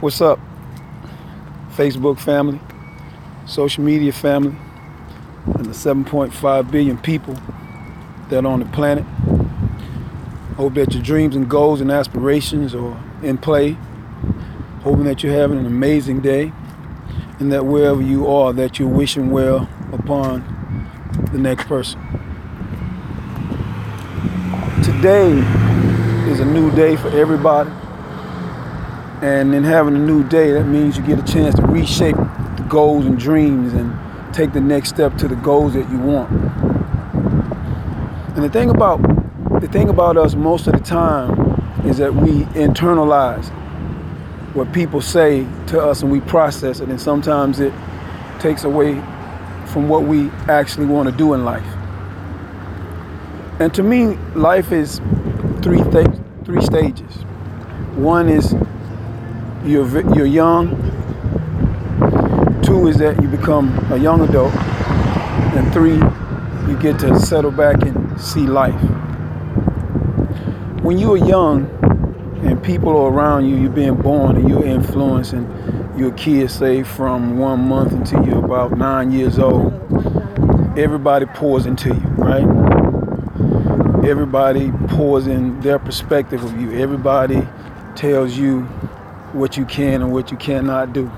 What's up, Facebook family, social media family, and the 7.5 billion people that are on the planet? Hope that your dreams and goals and aspirations are in play. Hoping that you're having an amazing day, and that wherever you are, that you're wishing well upon the next person. Today is a new day for everybody. And in having a new day, that means you get a chance to reshape the goals and dreams and take the next step to the goals that you want. And the thing about us most of the time is that we internalize what people say to us and we process it, and sometimes it takes away from what we actually want to do in life. And to me, life is three stages. One is you're young. Two is that you become a young adult. And three, you get to settle back and see life. When you are young and people are around you, you're being born and you're influenced, and you're a kid, say from 1 month until you're about 9 years old, everybody pours into you, right? Everybody pours in their perspective of you. Everybody tells you what you can and what you cannot do.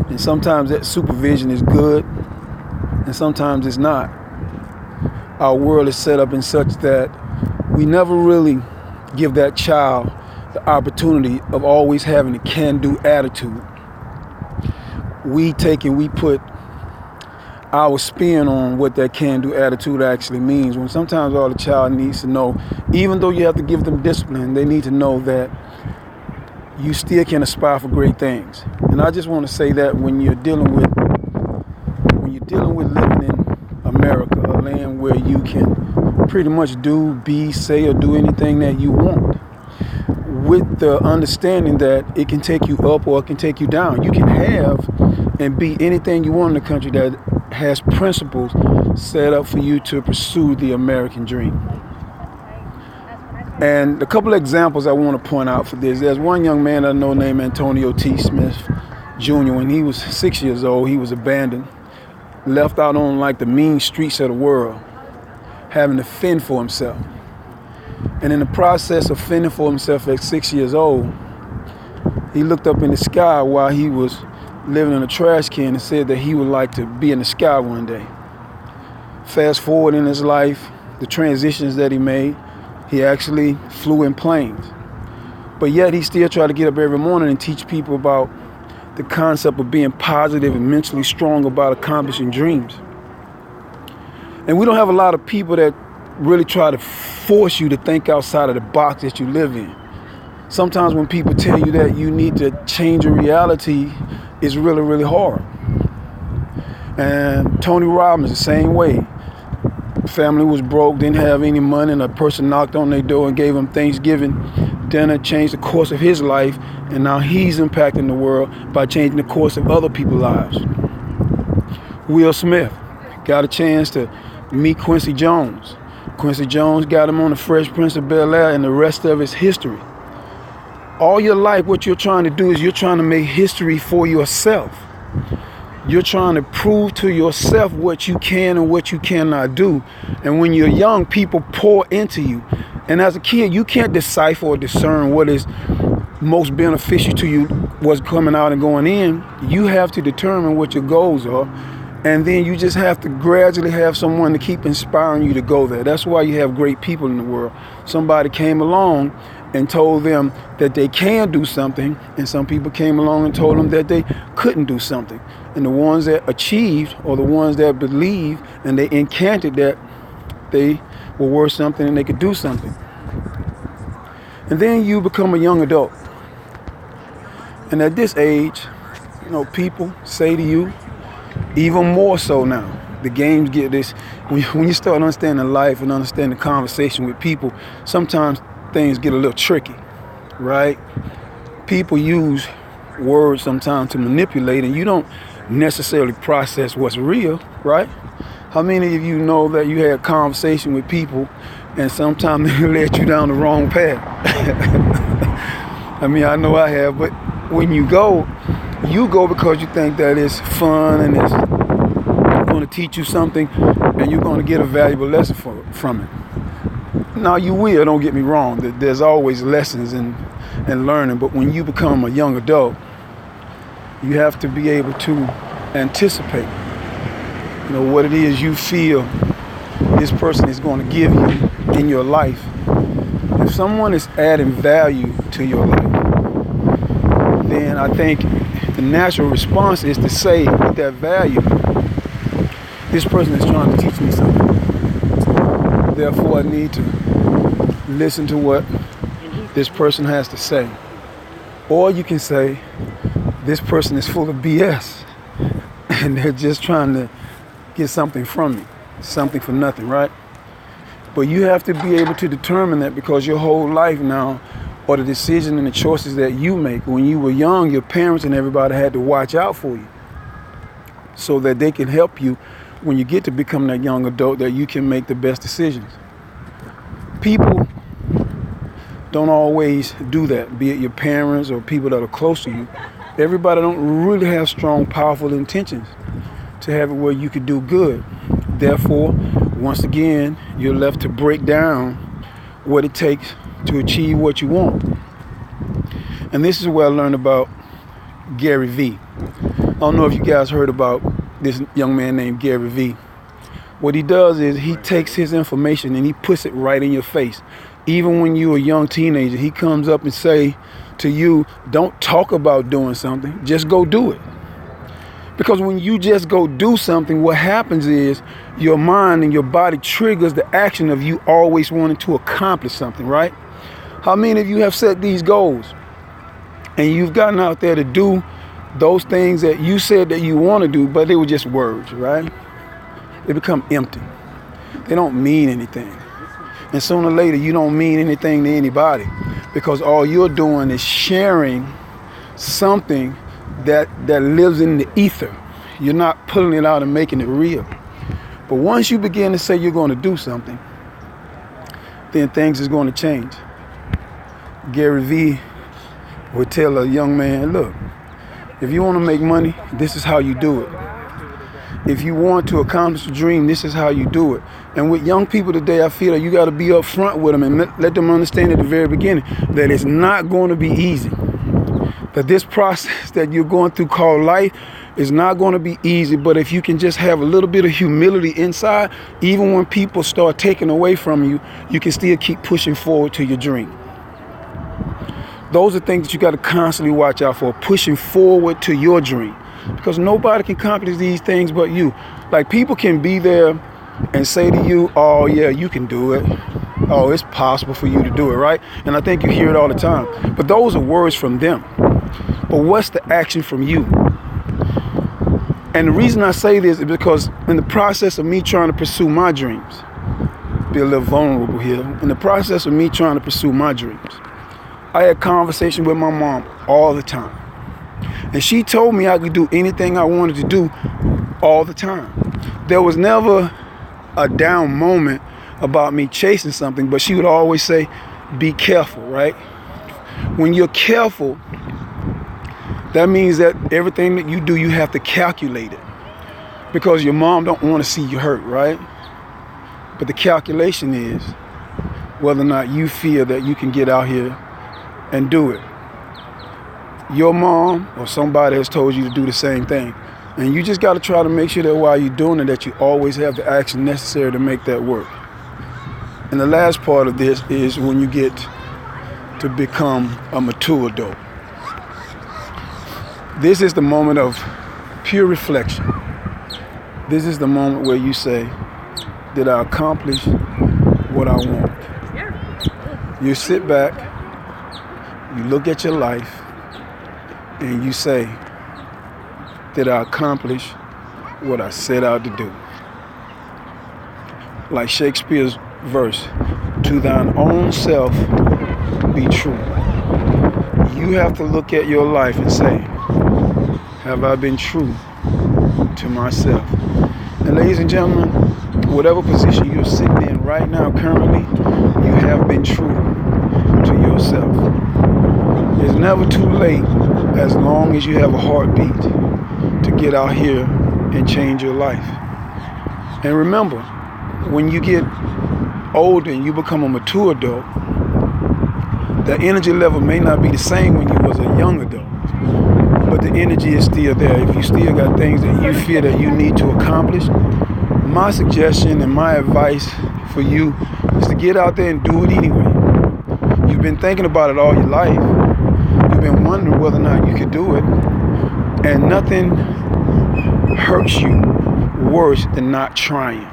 And sometimes that supervision is good, and sometimes it's not. Our world is set up in such that we never really give that child the opportunity of always having a can-do attitude. We take and we put our spin on what that can-do attitude actually means, when sometimes all the child needs to know, even though you have to give them discipline, they need to know that you still can aspire for great things. And I just want to say that when you're dealing with living in America, a land where you can pretty much do, be, say, or do anything that you want, with the understanding that it can take you up or it can take you down. You can have and be anything you want in the country that has principles set up for you to pursue the American dream. And a couple of examples I want to point out for this. There's one young man I know named Antonio T. Smith Jr. When he was 6 years old, he was abandoned, left out on like the mean streets of the world, having to fend for himself. And in the process of fending for himself at 6 years old, he looked up in the sky while he was living in a trash can and said that he would like to be in the sky one day. Fast forward in his life, the transitions that he made, he actually flew in planes. But yet he still tried to get up every morning and teach people about the concept of being positive and mentally strong about accomplishing dreams. And we don't have a lot of people that really try to force you to think outside of the box that you live in. Sometimes when people tell you that you need to change your reality, it's really, really hard. And Tony Robbins, the same way. Family was broke, didn't have any money, and a person knocked on their door and gave him Thanksgiving dinner, changed the course of his life, and now he's impacting the world by changing the course of other people's lives. Will Smith got a chance to meet Quincy Jones. Quincy Jones got him on the Fresh Prince of Bel-Air, and the rest of it's history. All your life, what you're trying to do is you're trying to make history for yourself. You're trying to prove to yourself what you can and what you cannot do. And when you're young, people pour into you. And as a kid, you can't decipher or discern what is most beneficial to you, what's coming out and going in. You have to determine what your goals are. And then you just have to gradually have someone to keep inspiring you to go there. That's why you have great people in the world. Somebody came along and told them that they can do something, and some people came along and told them that they couldn't do something. And the ones that achieved, or the ones that believed and they incanted that they were worth something and they could do something. And then you become a young adult. And at this age, people say to you, even more so now, the games get this, when you start understanding life and understanding conversation with people, sometimes things get a little tricky, right? People use words sometimes to manipulate, and you don't necessarily process what's real, right? How many of you know that you had a conversation with people and sometimes they led you down the wrong path? I mean, I know I have, but when you go because you think that it's fun and it's going to teach you something and you're going to get a valuable lesson from it. Now you will, don't get me wrong, there's always lessons and learning, but when you become a young adult, you have to be able to anticipate, what it is you feel this person is going to give you in your life. If someone is adding value to your life, then I think the natural response is to say with that value, this person is trying to teach me something. Therefore, I need to listen to what this person has to say. Or you can say, this person is full of BS and they're just trying to get something from me, something for nothing, right? But you have to be able to determine that, because your whole life now, or the decision and the choices that you make. When you were young, your parents and everybody had to watch out for you so that they can help you when you get to become that young adult, that you can make the best decisions. People don't always do that, be it your parents or people that are close to you. Everybody don't really have strong, powerful intentions to have it where you could do good. Therefore, once again, you're left to break down what it takes to achieve what you want. And this is where I learned about Gary Vee. I don't know if you guys heard about this young man named Gary Vee. What he does is he takes his information and he puts it right in your face. Even when you're a young teenager, he comes up and say to you, don't talk about doing something, just go do it. Because when you just go do something, what happens is your mind and your body triggers the action of you always wanting to accomplish something, right? How many of you have set these goals and you've gotten out there to do those things that you said that you want to do, but they were just words, right? They become empty. They don't mean anything. And sooner or later, you don't mean anything to anybody, because all you're doing is sharing something that lives in the ether. You're not pulling it out and making it real. But once you begin to say you're going to do something, then things is going to change. Gary Vee would tell a young man, look, if you want to make money, this is how you do it. If you want to accomplish a dream, this is how you do it. And with young people today, I feel that you got to be up front with them and let them understand at the very beginning that it's not going to be easy. That this process that you're going through called life is not going to be easy, but if you can just have a little bit of humility inside, even when people start taking away from you, you can still keep pushing forward to your dream. Those are things that you got to constantly watch out for, pushing forward to your dream, because nobody can accomplish these things but you. Like, people can be there and say to you, oh yeah, you can do it. Oh, it's possible for you to do it, right? And I think you hear it all the time. But those are words from them. But what's the action from you? And the reason I say this is because in the process of me trying to pursue my dreams, be a little vulnerable here, in the process of me trying to pursue my dreams, I had conversation with my mom all the time. And she told me I could do anything I wanted to do all the time. There was never a down moment about me chasing something, but she would always say, be careful, right? When you're careful, that means that everything that you do, you have to calculate it, because your mom don't want to see you hurt, right? But the calculation is whether or not you feel that you can get out here and do it. Your mom or somebody has told you to do the same thing. And you just got to try to make sure that while you're doing it, that you always have the action necessary to make that work. And the last part of this is when you get to become a mature adult. This is the moment of pure reflection. This is the moment where you say, did I accomplish what I want? You sit back, you look at your life, and you say, did I accomplish what I set out to do? Like Shakespeare's verse, to thine own self be true. You have to look at your life and say, have I been true to myself? And ladies and gentlemen, whatever position you're sitting in right now, currently, you have been true to yourself. It's never too late as long as you have a heartbeat to get out here and change your life. And remember, when you get older and you become a mature adult, the energy level may not be the same when you was a young adult, but the energy is still there. If you still got things that you feel that you need to accomplish, my suggestion and my advice for you is to get out there and do it anyway. You've been thinking about it all your life. You've been wondering whether or not you could do it, and nothing hurts you worse than not trying.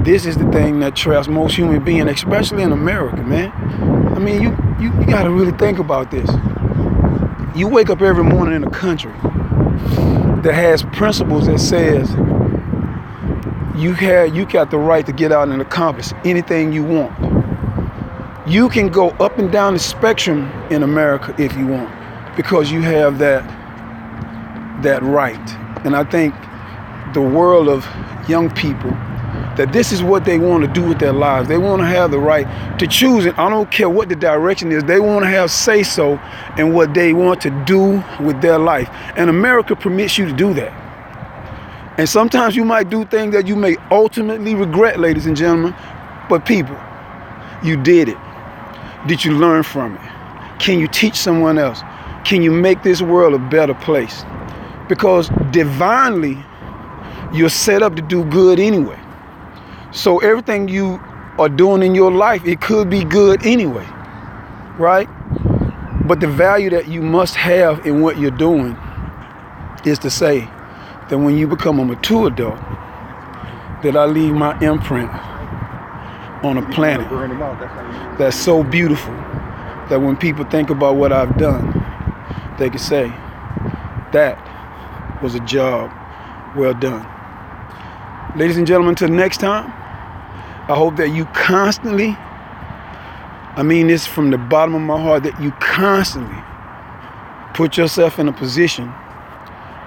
This is the thing that traps most human beings, especially in America, man. I mean, you got to really think about this. You wake up every morning in a country that has principles that says you got the right to get out and accomplish anything you want. You can go up and down the spectrum in America if you want, because you have that right. And I think the world of young people, that this is what they want to do with their lives. They want to have the right to choose it. I don't care what the direction is. They want to have say-so in what they want to do with their life. And America permits you to do that. And sometimes you might do things that you may ultimately regret, ladies and gentlemen. But people, you did it. Did you learn from it? Can you teach someone else? Can you make this world a better place? Because divinely, you're set up to do good anyway. So everything you are doing in your life, it could be good anyway, right? But the value that you must have in what you're doing is to say that when you become a mature adult, that I leave my imprint on a planet that's so beautiful that when people think about what I've done, they can say, that was a job well done. Ladies and gentlemen, until next time, I hope that you constantly, I mean this from the bottom of my heart, that you constantly put yourself in a position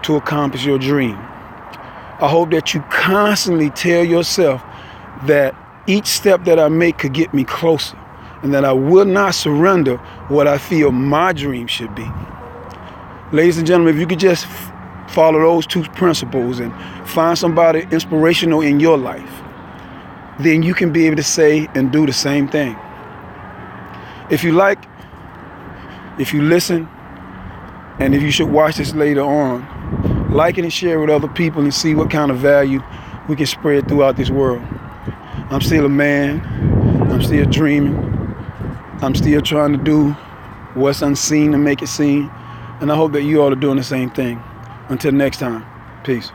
to accomplish your dream. I hope that you constantly tell yourself that each step that I make could get me closer, and that I will not surrender what I feel my dream should be. Ladies and gentlemen, if you could just follow those two principles and find somebody inspirational in your life, then you can be able to say and do the same thing. If you like, if you listen, and if you should watch this later on, like it and share it with other people and see what kind of value we can spread throughout this world. I'm still a man. I'm still dreaming. I'm still trying to do what's unseen to make it seen. And I hope that you all are doing the same thing. Until next time, peace.